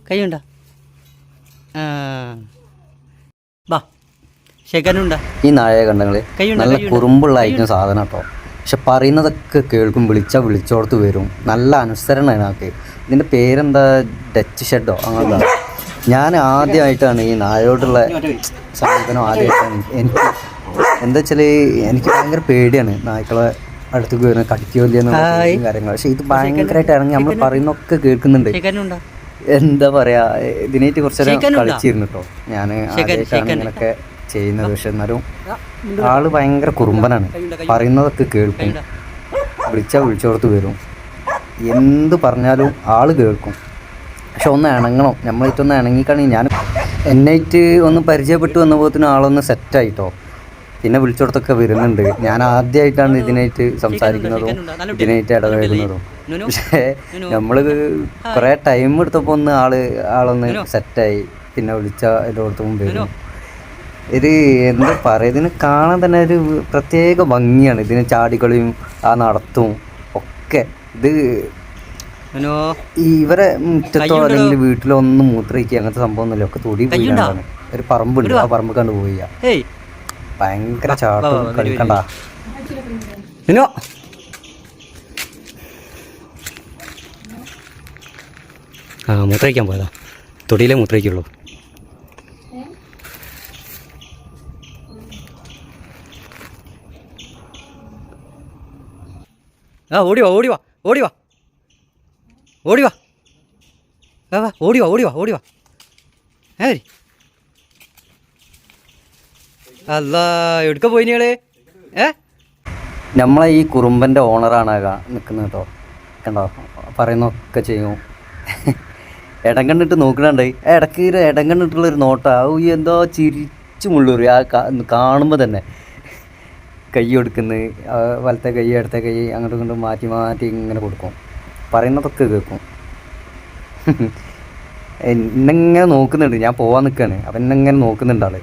കൈയുണ്ടോ? വാ ശേഖരനുണ്ടോ? ഈ നായയെ കണ്ടങ്ങള് നല്ല കുറുമ്പുള്ള ഐറ്റം സാധനം കേട്ടോ. പക്ഷെ പറയുന്നതൊക്കെ കേൾക്കും, വിളിച്ചോടത്ത് വരും. നല്ല അനുസരണമാണ് ഞങ്ങൾക്ക്. ഇതിൻ്റെ പേരെന്താ, ഡച്ച് ഷെഡോ അങ്ങനെന്താ. ഞാൻ ആദ്യമായിട്ടാണ് ഈ നായോടുള്ള സമീപനം ആദ്യമായിട്ടാണ്. എനിക്ക് എന്താ വെച്ചാൽ എനിക്ക് ഭയങ്കര പേടിയാണ് നായ്ക്കളെ അടുത്തേക്ക് വരുന്നത്, കടിക്കുകയോ ചെയ്യുന്ന കാര്യങ്ങൾ. പക്ഷെ ഇത് ഭയങ്കരമായിട്ട് ഇറങ്ങി നമ്മൾ പറയുന്നൊക്കെ കേൾക്കുന്നുണ്ട്. എന്താ പറയാ, ഇതിനായിട്ട് കുറച്ചേരം കളിച്ചിരുന്നു കേട്ടോ ഞാൻ. ആദ്യമായിട്ടാണ് ഇങ്ങനെയൊക്കെ ചെയ്യുന്നത്. പക്ഷെ എന്നാലും ആള് ഭയങ്കര കുറുമ്പനാണ്. പറയുന്നതൊക്കെ കേൾക്കും, വിളിച്ചോടത്ത് വരും. എന്ത് പറഞ്ഞാലും ആള് കേൾക്കും. പക്ഷെ ഒന്ന് ഇണങ്ങണം, നമ്മളായിട്ടൊന്ന് ഇണങ്ങിക്കണെങ്കിൽ. ഞാൻ എന്നായിട്ട് ഒന്ന് പരിചയപ്പെട്ട് വന്നപ്പോഴത്തേനും ആളൊന്ന് സെറ്റായിട്ടോ. പിന്നെ വിളിച്ചോടത്തൊക്കെ വരുന്നുണ്ട്. ഞാൻ ആദ്യമായിട്ടാണ് ഇതിനായിട്ട് സംസാരിക്കുന്നതും ഇതിനായിട്ട് ഇടപെടുന്നതും. പക്ഷേ നമ്മൾ കുറേ ടൈം എടുത്തപ്പോൾ ഒന്ന് ആളൊന്ന് സെറ്റായി. പിന്നെ വിളിച്ച എല്ലായിടത്തും വരും. ഇത് എന്താ പറയുക, ഇതിനെ കാണാൻ തന്നെ ഒരു പ്രത്യേക ഭംഗിയാണ്. ഇതിന് ചാടിക്കളിയും ആ നടത്തും ഒക്കെ. ഇത് ഇവരെ മുറ്റത്തോ അല്ലെങ്കിൽ വീട്ടിലോ ഒന്നും മൂത്രയിക്കുക അങ്ങനത്തെ സംഭവമൊന്നുമില്ല. ഒക്കെ തൊടി പോയിട്ടാണ്. ഒരു പറമ്പുണ്ട്, ആ പറമ്പ് കണ്ടു പോയി. ഭയങ്കര ചാട്ടം കളിക്കണ്ട. മൂത്രയിക്കാൻ പോയതാ, തൊടിയിലേ മൂത്രയിക്കുള്ളൂ. ഓടിവാ ഓടിവാ ഓടിവാ ഓടിവാ ഓടിവാ ഓടിവാ ഓടിവാ. അല്ല എവിടുക്ക പോയിനികള്? നമ്മളെ ഈ കുറുമ്പൻ്റെ ഓണറാണ് നിൽക്കുന്നത് കേട്ടോ. കണ്ടോ, പറയുന്നൊക്കെ ചെയ്യും. ഇടം കണ്ടിട്ട് നോക്കണുണ്ട്. ഇടയ്ക്ക് ഇടം കണ്ടിട്ടുള്ളൊരു നോട്ടാ. എന്തോ ചിരിച്ചു മുള്ളൂറി ആ കാണുമ്പോൾ തന്നെ. കൈ കൊടുക്കുന്നത്, വലത്തെ കൈ ഇടത്തെ കൈ അങ്ങോട്ടും ഇങ്ങോട്ടും മാറ്റി മാറ്റി ഇങ്ങനെ കൊടുക്കും. പറയുന്നതൊക്കെ കേൾക്കും. എന്നെങ്ങനെ നോക്കുന്നുണ്ട്. ഞാൻ പോവാൻ നിൽക്കുകയാണ്. അപ്പം എന്നെങ്ങനെ നോക്കുന്നുണ്ട് ആള്.